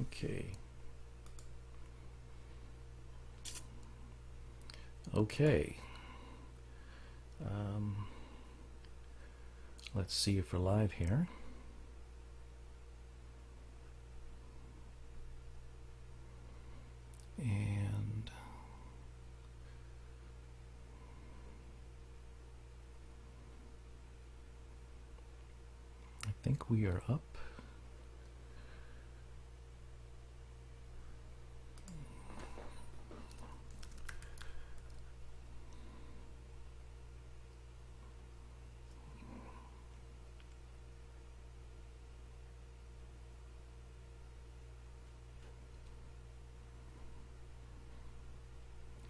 Okay. Okay. Let's see if we're live here. And I think we are up.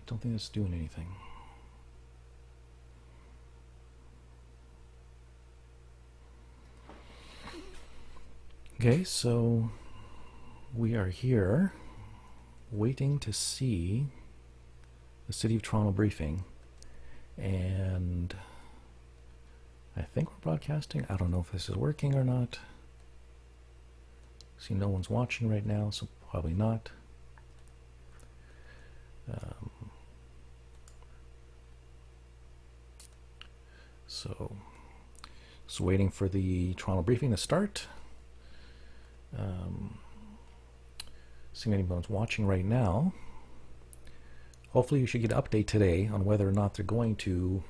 Don't think it's doing anything. Okay, so we are here waiting to see the City of Toronto briefing, and I think we're broadcasting. I don't know if this is working or not. See, no one's watching right now, so probably not. So waiting for the Toronto briefing to start. Seeing anyone's watching right now. Hopefully you should get an update today on whether or not they're going to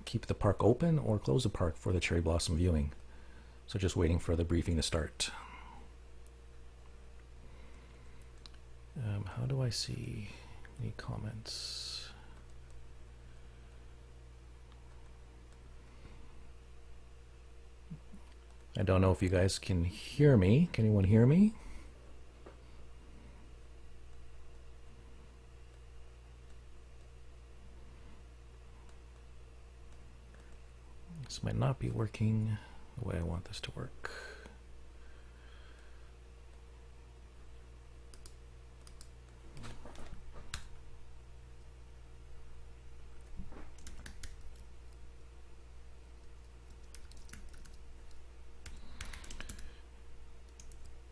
keep the park open or close the park for the cherry blossom viewing. So just waiting for the briefing to start. How do I see any comments? I don't know if you guys can hear me. Can anyone hear me? This might not be working the way I want this to work.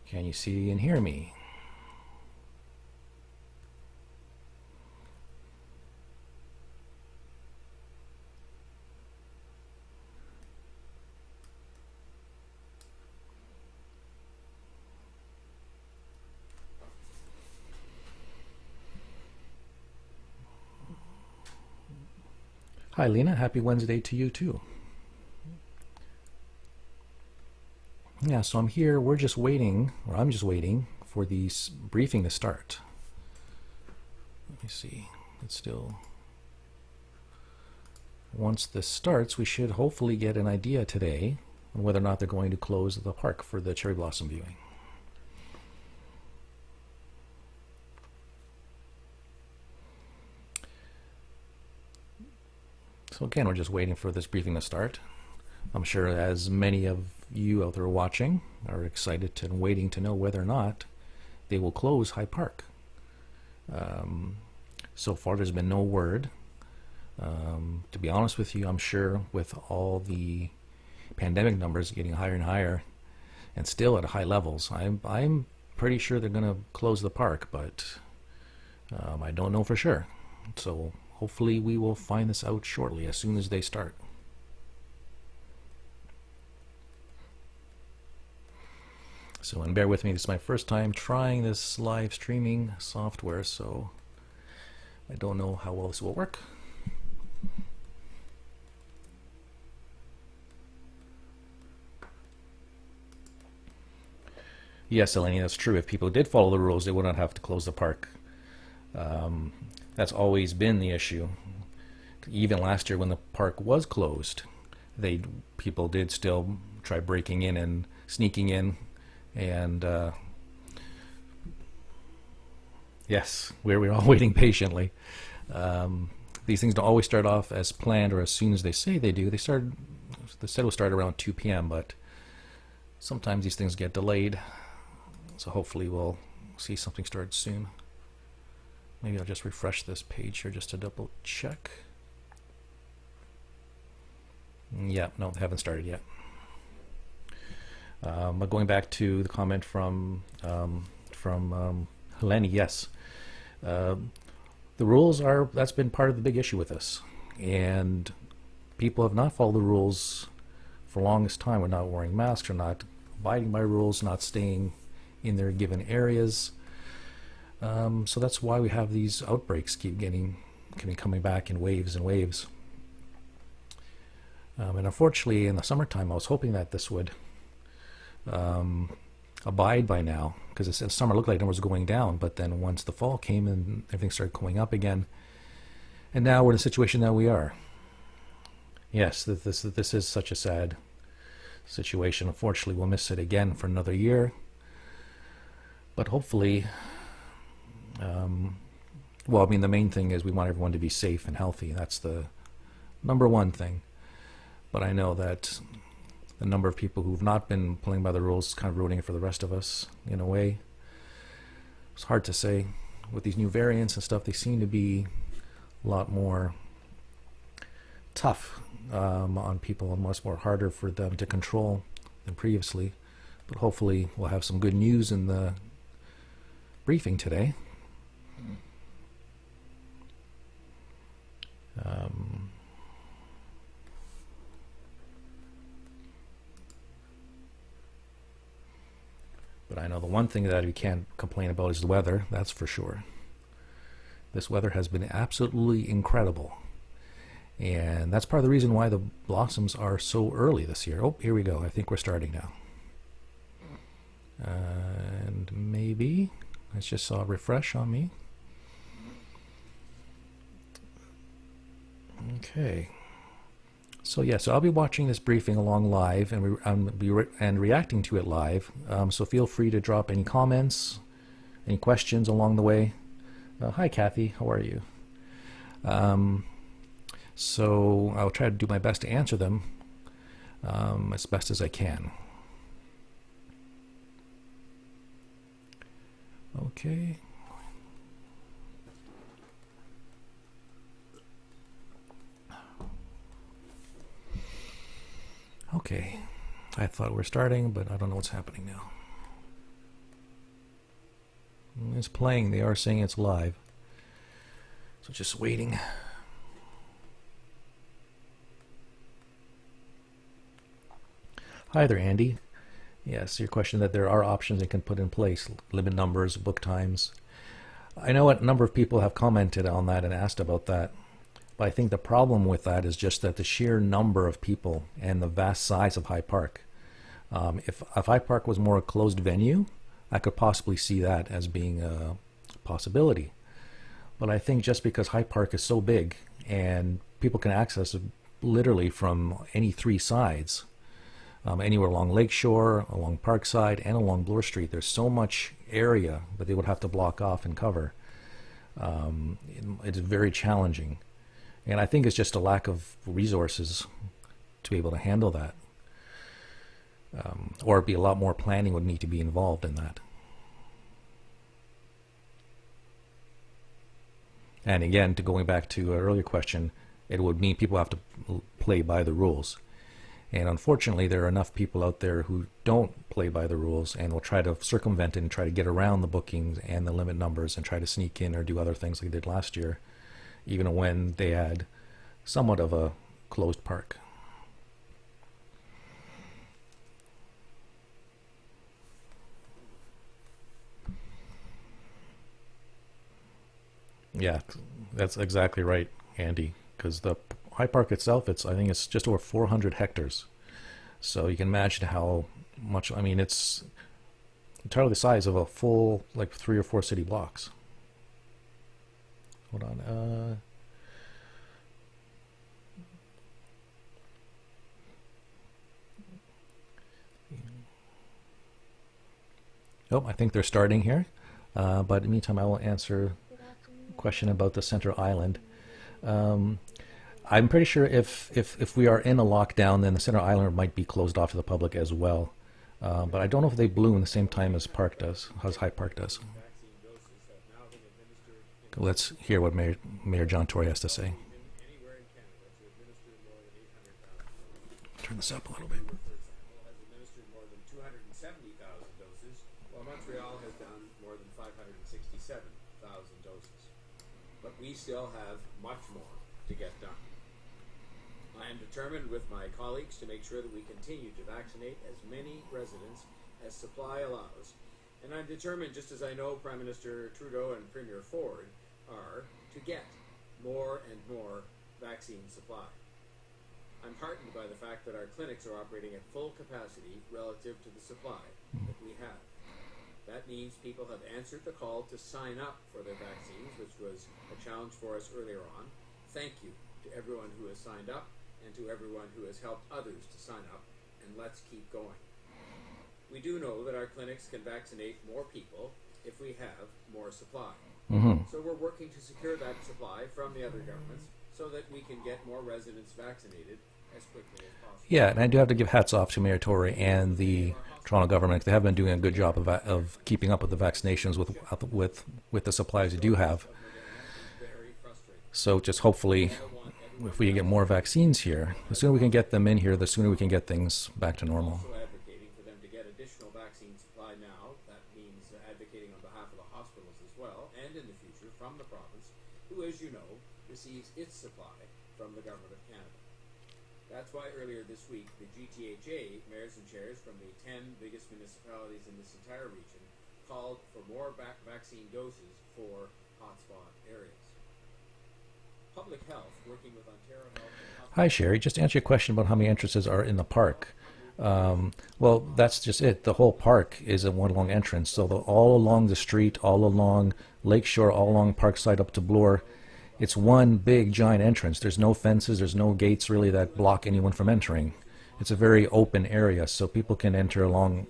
Can you see and hear me? Hi, Lena. Happy Wednesday to you, too. Yeah, so I'm here. We're just waiting, or I'm just waiting for the briefing to start. Let me see. It's still... Once this starts, we should hopefully get an idea today on whether or not they're going to close the park for the cherry blossom viewing. So again, we're just waiting for this briefing to start. I'm sure as many of you out there watching are excited and waiting to know whether or not they will close High Park. So far there's been no word. To be honest with you, I'm sure with all the pandemic numbers getting higher and higher and still at high levels, I'm pretty sure they're going to close the park, but I don't know for sure. So hopefully we will find this out shortly as soon as they start. So, and bear with me, this is my first time trying this live streaming software, so I don't know how well this will work. Yes, Eleni, that's true. If people did follow the rules, they would not have to close the park. That's always been the issue. Even last year when the park was closed, people did still try breaking in and sneaking in. And yes, we're all waiting patiently. These things don't always start off as planned or as soon as they say they do. They said it will start around 2 p.m., but sometimes these things get delayed. So hopefully we'll see something start soon. Maybe I'll just refresh this page here just to double check. Yeah, no, they haven't started yet. But going back to the comment from Helene, yes, uh, the rules are that's been part of the big issue with us, and people have not followed the rules for the longest time. We're not wearing masks, or not abiding by rules, not staying in their given areas. So that's why we have these outbreaks keep coming back in waves and waves. And unfortunately, in the summertime, I was hoping that this would abide by now, because the summer looked like it was going down, but then once the fall came and everything started going up again, and now we're in the situation that we are. Yes, this is such a sad situation. Unfortunately, we'll miss it again for another year, but hopefully, well, I mean, the main thing is we want everyone to be safe and healthy. That's the number one thing. But I know that the number of people who've not been playing by the rules is kind of ruining it for the rest of us in a way. It's hard to say. With these new variants and stuff, they seem to be a lot more tough on people and much more harder for them to control than previously. But hopefully we'll have some good news in the briefing today. But I know the one thing that we can't complain about is the weather, that's for sure. This weather has been absolutely incredible. And that's part of the reason why the blossoms are so early this year. Oh, here we go. I think we're starting now. And maybe, I just saw a refresh on me. Okay. So yeah, so I'll be watching this briefing along live, and reacting to it live. So feel free to drop any comments, any questions along the way. Hi, Kathy. How are you? So I'll try to do my best to answer them as best as I can. Okay. Okay, I thought we were starting, but I don't know what's happening now. It's playing. They are saying it's live. So just waiting. Hi there, Andy. Yes, your question that there are options they can put in place, limit numbers, book times. I know a number of people have commented on that and asked about that. But I think the problem with that is just that the sheer number of people and the vast size of High Park. If High Park was more a closed venue, I could possibly see that as being a possibility. But I think just because High Park is so big and people can access it literally from any three sides, anywhere along Lakeshore, along Parkside, and along Bloor Street, there's so much area that they would have to block off and cover. It's very challenging. And I think it's just a lack of resources to be able to handle that. Or be a lot more planning would need to be involved in that. And again, going back to an earlier question, it would mean people have to play by the rules. And unfortunately, there are enough people out there who don't play by the rules and will try to circumvent it and try to get around the bookings and the limit numbers and try to sneak in or do other things like they did last year, even when they had somewhat of a closed park. Yeah, that's exactly right, Andy, because the High Park itself, I think it's just over 400 hectares. So you can imagine how much, I mean, it's entirely the size of a full, like 3 or 4 city blocks. Hold on. Oh, I think they're starting here. But in the meantime, I will answer a question about the Center Island. I'm pretty sure if we are in a lockdown, then the Center Island might be closed off to the public as well. But I don't know if they bloom the same time as Park does, as High Park does. Let's hear what Mayor John Tory has to say. Turn this up a little bit. done more than 567,000 doses. But we still have much more to get done. I am determined with my colleagues to make sure that we continue to vaccinate as many residents as supply allows. And I'm determined, just as I know Prime Minister Trudeau and Premier Ford are, to get more and more vaccine supply. I'm heartened by the fact that our clinics are operating at full capacity relative to the supply that we have. That means people have answered the call to sign up for their vaccines, which was a challenge for us earlier on. Thank you to everyone who has signed up and to everyone who has helped others to sign up, and let's keep going. We do know that our clinics can vaccinate more people if we have more supply. So we're working to secure that supply from the other governments so that we can get more residents vaccinated as quickly as possible. Yeah, and I do have to give hats off to Mayor Tory and the Toronto government. They have been doing a good job of keeping up with the vaccinations with the supplies you do have. So just hopefully, if we get more vaccines here, the sooner we can get them in here, the sooner we can get things back to normal. Also advocating for them to get additional vaccine supply now. That means advocating on behalf of the hospitals as well, and in the future from the province, who, as you know, receives its supply from the Government of Canada. That's why earlier this week, the GTHA, mayors and chairs from the 10 biggest municipalities in this entire region, called for more vaccine doses for hotspot areas. Public Health, working with Ontario Health and Hi, Sherry. Just to answer your question about how many entrances are in the park. Well, that's just it. The whole park is a one long entrance. So all along the street, all along Lakeshore, all along Parkside up to Bloor, it's one big giant entrance. There's no fences. There's no gates really that block anyone from entering. It's a very open area, so people can enter along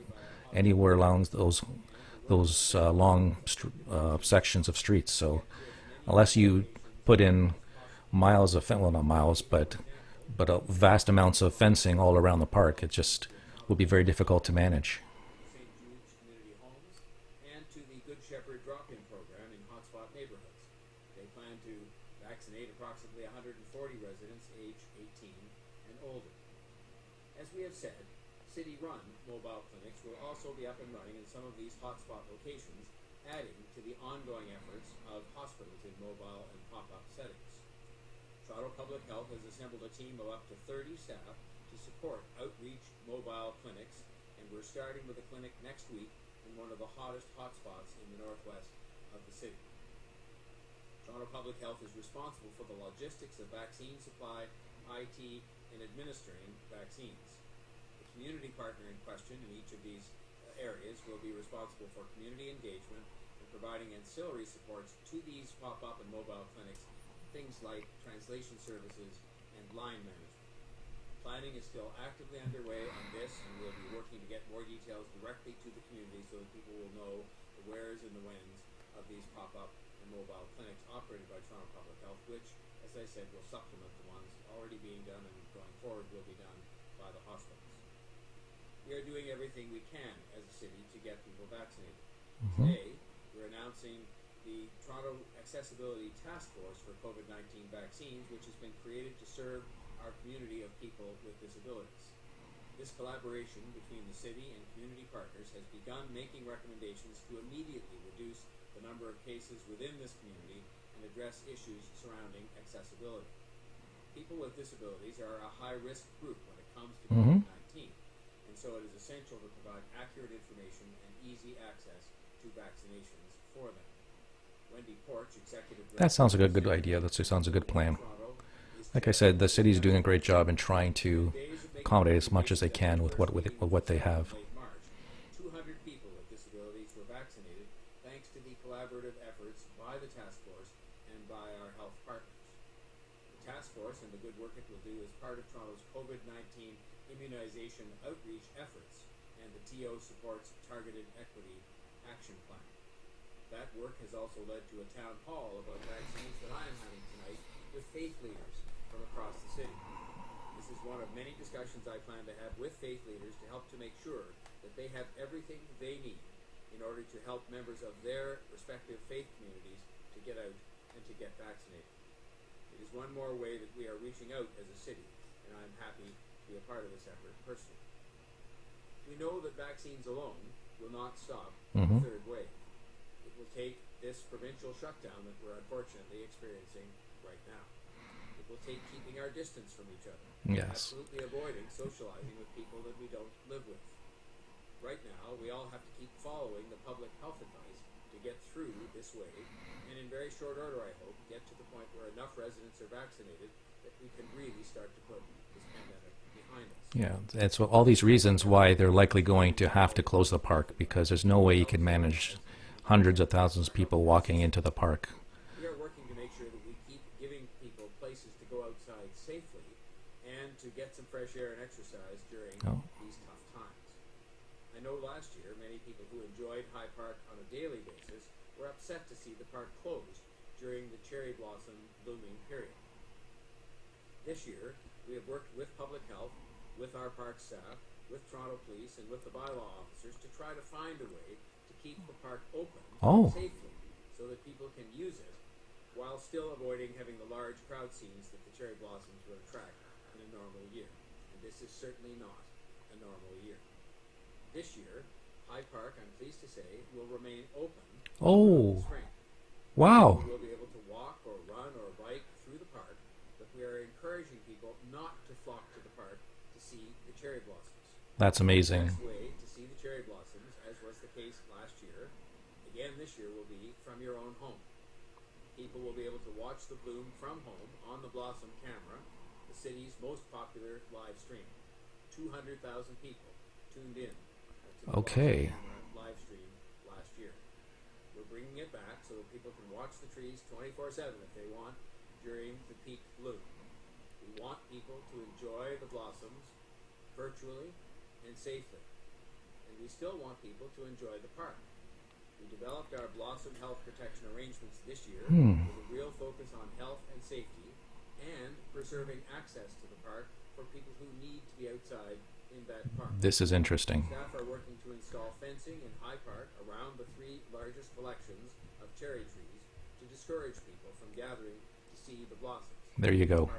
anywhere along those long sections of streets. So unless you put in miles of well, not miles, but vast amounts of fencing all around the park, it just would be very difficult to manage. St. Jude's Community Homes and to the Good Shepherd drop-in program in hotspot neighborhoods. They plan to vaccinate approximately 140 residents aged 18 and older. As we have said, city-run mobile clinics will also be up and running in some of these hotspot locations, adding to the ongoing efforts of hospitals in mobile and pop-up settings. Toronto Public Health has assembled a team of up to 30 staff to support outreach mobile clinics, and we're starting with a clinic next week in one of the hottest hotspots in the northwest of the city. Toronto Public Health is responsible for the logistics of vaccine supply, IT, and administering vaccines. The community partner in question in each of these areas will be responsible for community engagement and providing ancillary supports to these pop-up and mobile clinics, things like translation services and line management. Planning is still actively underway on this, and we'll be working to get more details directly to the community so that people will know the wheres and the whens of these pop-up and mobile clinics operated by Toronto Public Health, which, as I said, will supplement the ones already being done and going forward will be done by the hospitals. We are doing everything we can as a city to get people vaccinated. Today, we're announcing the Toronto Accessibility Task Force for COVID-19 vaccines, which has been created to serve our community of people with disabilities. This collaboration between the city and community partners has begun making recommendations to immediately reduce the number of cases within this community and address issues surrounding accessibility. People with disabilities are a high-risk group when it comes to COVID-19, and so it is essential to provide accurate information and easy access to vaccinations for them. Wendy Porch, Executive Director. That sounds like a good idea. That sounds a good plan. Like I said, the city's doing a great job in trying to accommodate as much as they can with what they have. Late March, 200 people with disabilities were vaccinated thanks to the collaborative efforts by the task force and by our health partners. The task force and the good work it will do is part of Toronto's COVID-19 immunization outreach efforts, and the TO supports Targeted Equity Action Plan. That work has also led to a town hall about vaccines that I am having tonight with faith leaders from across the city. This is one of many discussions I plan to have with faith leaders to help to make sure that they have everything they need in order to help members of their respective faith communities to get out and to get vaccinated. It is one more way that we are reaching out as a city, and I'm happy to be a part of this effort personally. We know that vaccines alone will not stop the third wave. will take this provincial shutdown that we're unfortunately experiencing right now. It will take keeping our distance from each other. Yes. Absolutely avoiding socializing with people that we don't live with. Right now, we all have to keep following the public health advice to get through this wave, and in very short order, I hope, get to the point where enough residents are vaccinated that we can really start to put this pandemic behind us. Yeah, and so all these reasons why they're likely going to have to close the park, because there's no way you can manage hundreds of thousands of people walking into the park. We are working to make sure that we keep giving people places to go outside safely and to get some fresh air and exercise during these tough times. I know last year many people who enjoyed High Park on a daily basis were upset to see the park closed during the cherry blossom blooming period. This year, we have worked with public health, with our park staff, with Toronto Police, and with the bylaw officers to try to find a way to keep the park open safely so that people can use it while still avoiding having the large crowd scenes that the cherry blossoms would attract in a normal year. And this is certainly not a normal year. This year, High Park, I'm pleased to say, will remain open Oh, spring. wow. We will be able to walk or run or bike through the park, but we are encouraging people not to flock to the park to see the cherry blossoms. That's The amazing. best way to see the cherry blossoms, as was the case last year, again this year, will be from your own home. People will be able to watch the bloom from home on the Blossom camera, the city's most popular live stream. 200,000 people tuned in to the Okay. Blossom camera live stream last year. We're bringing it back so that people can watch the trees 24/7 if they want during the peak bloom. We want people to enjoy the blossoms virtually and safely. And we still want people to enjoy the park. We developed our Blossom Health Protection arrangements this year with a real focus on health and safety and preserving access to the park for people who need to be outside in that park. This is interesting. Staff are working to install fencing in High Park around the 3 largest collections of cherry trees to discourage people from gathering to see the blossoms. There you go.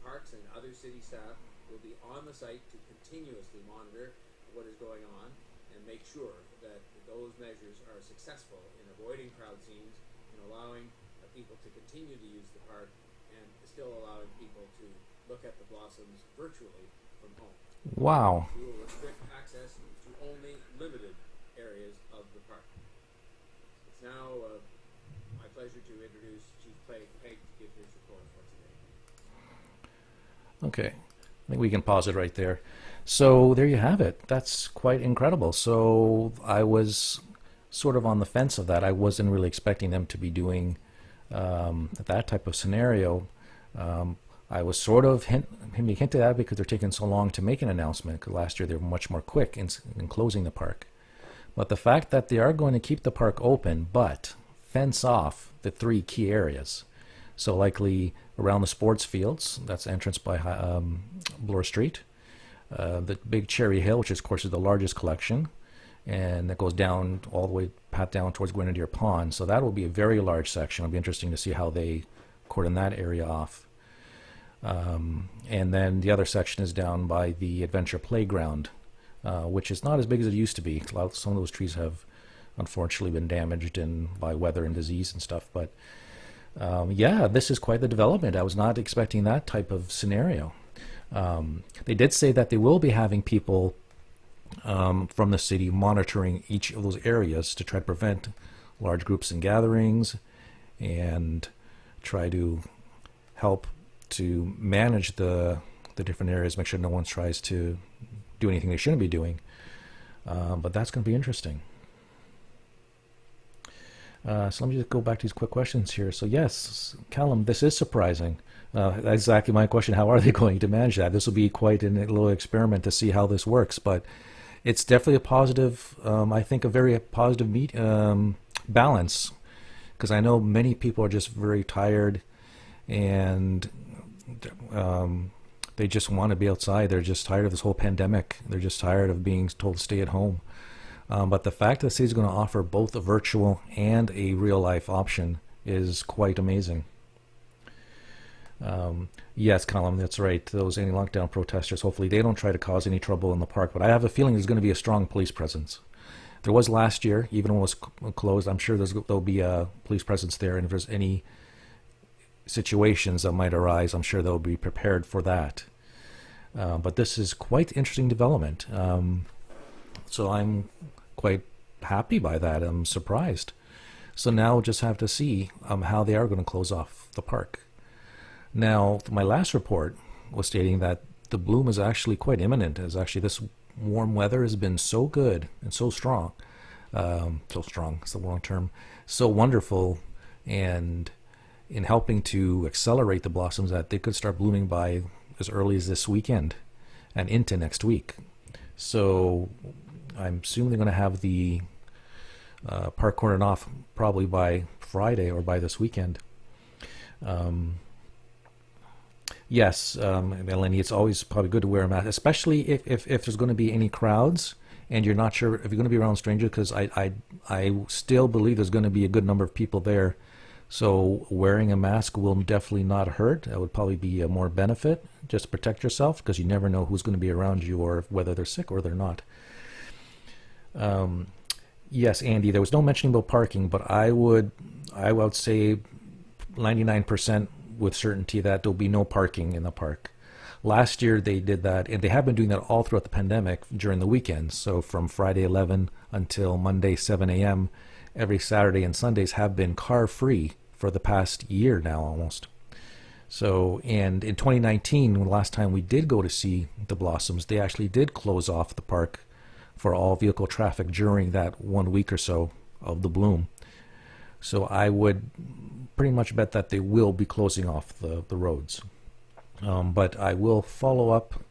Parks and other city staff will be on the site to continuously monitor what is going on and make sure that those measures are successful in avoiding crowd scenes and allowing people to continue to use the park and still allowing people to look at the blossoms virtually from home. Wow. We will restrict access to only limited areas of the park. It's now my pleasure to introduce Chief Peg to give his report for today. Okay. I think we can pause it right there. So there you have it. That's quite incredible. So I was sort of on the fence of that. I wasn't really expecting them to be doing that type of scenario. I was sort of hinted at because they're taking so long to make an announcement, because last year they were much more quick in closing the park. But the fact that they are going to keep the park open but fence off the 3 key areas, so likely around the sports fields, that's entrance by Bloor Street, the big Cherry Hill, which of course is the largest collection, and that goes down all the way down towards Grenadier Pond. So that will be a very large section. It'll be interesting to see how they cordon that area off. And then the other section is down by the Adventure Playground, which is not as big as it used to be. Some of those trees have unfortunately been damaged by weather and disease and stuff. But yeah, this is quite the development. I was not expecting that type of scenario. They did say that they will be having people from the city monitoring each of those areas to try to prevent large groups and gatherings and try to help to manage the different areas, make sure no one tries to do anything they shouldn't be doing. But that's going to be interesting. So let me just go back to these quick questions here. So yes, Callum, this is surprising. That's exactly my question. How are they going to manage that? This will be quite a little experiment to see how this works. But it's definitely a positive, I think a very positive balance, because I know many people are just very tired and they just want to be outside. They're just tired of this whole pandemic. They're just tired of being told to stay at home. But the fact that the city is going to offer both a virtual and a real-life option is quite amazing. Yes, Colin, that's right. Those anti-lockdown protesters, hopefully they don't try to cause any trouble in the park. But I have a feeling there's going to be a strong police presence. There was last year, even when it was closed. I'm sure there'll be a police presence there, and if there's any situations that might arise, I'm sure they'll be prepared for that. But this is quite interesting development. So I'm quite happy by that. I'm surprised. So now we'll just have to see how they are going to close off the park. Now, my last report was stating that the bloom is actually quite imminent. As actually this warm weather has been so good and so strong. So strong is the wrong term. So wonderful, and in helping to accelerate the blossoms, that they could start blooming by as early as this weekend and into next week. So I'm assuming they're going to have the park cordoned off probably by Friday or by this weekend. Yes, Melanie, it's always probably good to wear a mask, especially if there's going to be any crowds and you're not sure if you're going to be around strangers, because I still believe there's going to be a good number of people there. So wearing a mask will definitely not hurt. That would probably be a more benefit, just to protect yourself, because you never know who's going to be around you or whether they're sick or they're not. Yes, Andy, there was no mentioning about parking, but I would say 99% with certainty that there'll be no parking in the park. Last year they did that, and they have been doing that all throughout the pandemic during the weekends. So from Friday 11 until Monday 7 a.m., every Saturday and Sundays have been car-free for the past year now almost. So, and in 2019, when the last time we did go to see the blossoms, they actually did close off the park for all vehicle traffic during that 1 week or so of the bloom. So I would pretty much bet that they will be closing off the roads. But I will follow up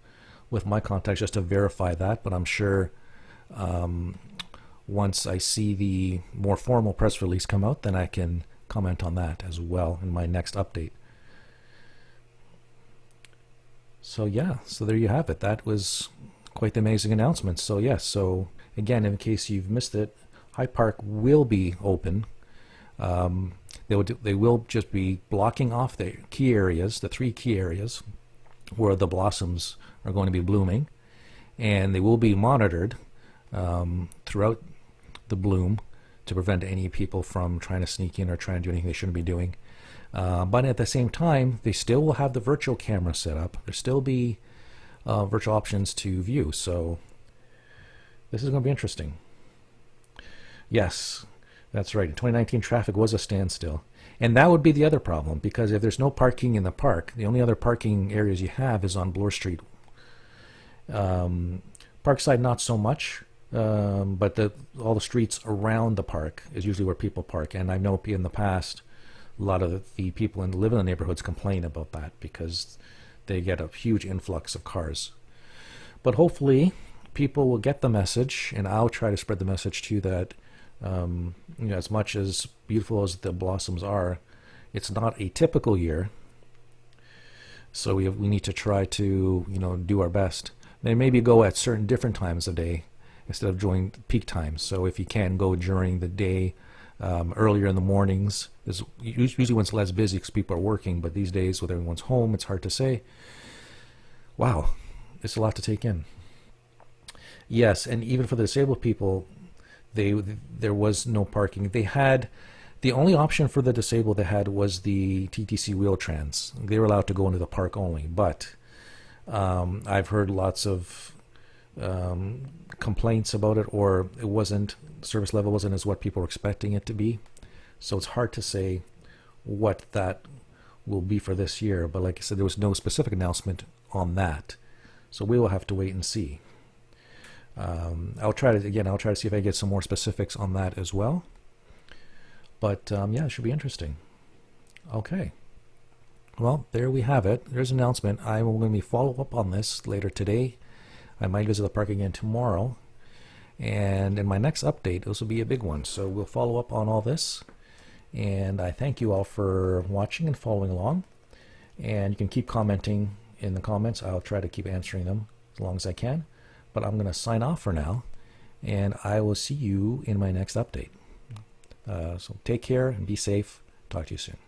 with my contacts just to verify that, but I'm sure once I see the more formal press release come out, then I can comment on that as well in my next update. So yeah, so there you have it. That was quite the amazing announcement. So yes, so again, in case you've missed it, Hyde Park will be open. They will just be blocking off the key areas, the 3 key areas where the blossoms are going to be blooming, and they will be monitored throughout the bloom to prevent any people from trying to sneak in or trying to do anything they shouldn't be doing. But at the same time, they still will have the virtual camera set up. There'll still be virtual options to view. So this is going to be interesting. Yes, that's right. In 2019, traffic was a standstill. And that would be the other problem, because if there's no parking in the park, the only other parking areas you have is on Bloor Street. Parkside, not so much. But all the streets around the park is usually where people park. And I know in the past, a lot of the people who live in the neighborhoods complain about that because they get a huge influx of cars. But hopefully people will get the message, and I'll try to spread the message too, that as much as beautiful as the blossoms are, it's not a typical year. So we need to try to do our best. Then maybe go at certain different times of day instead of during peak times. So if you can go during the day, earlier in the mornings, is usually when it's less busy because people are working. But these days, when everyone's home, it's hard to say. Wow, it's a lot to take in. Yes, and even for the disabled people, there was no parking. They had the only option for the disabled they had was the TTC Wheel-Trans. They were allowed to go into the park only, but I've heard lots of complaints about it, or service level wasn't as what people were expecting it to be. So it's hard to say what that will be for this year. But like I said, there was no specific announcement on that. So we will have to wait and see. I'll try to see if I get some more specifics on that as well. But yeah, it should be interesting. Okay. Well, there we have it. There's an announcement. I'm going to follow up on this later today. I might visit the park again tomorrow. And in my next update, this will be a big one. So we'll follow up on all this. And I thank you all for watching and following along. And you can keep commenting in the comments. I'll try to keep answering them as long as I can. But I'm going to sign off for now. And I will see you in my next update. So take care and be safe. Talk to you soon.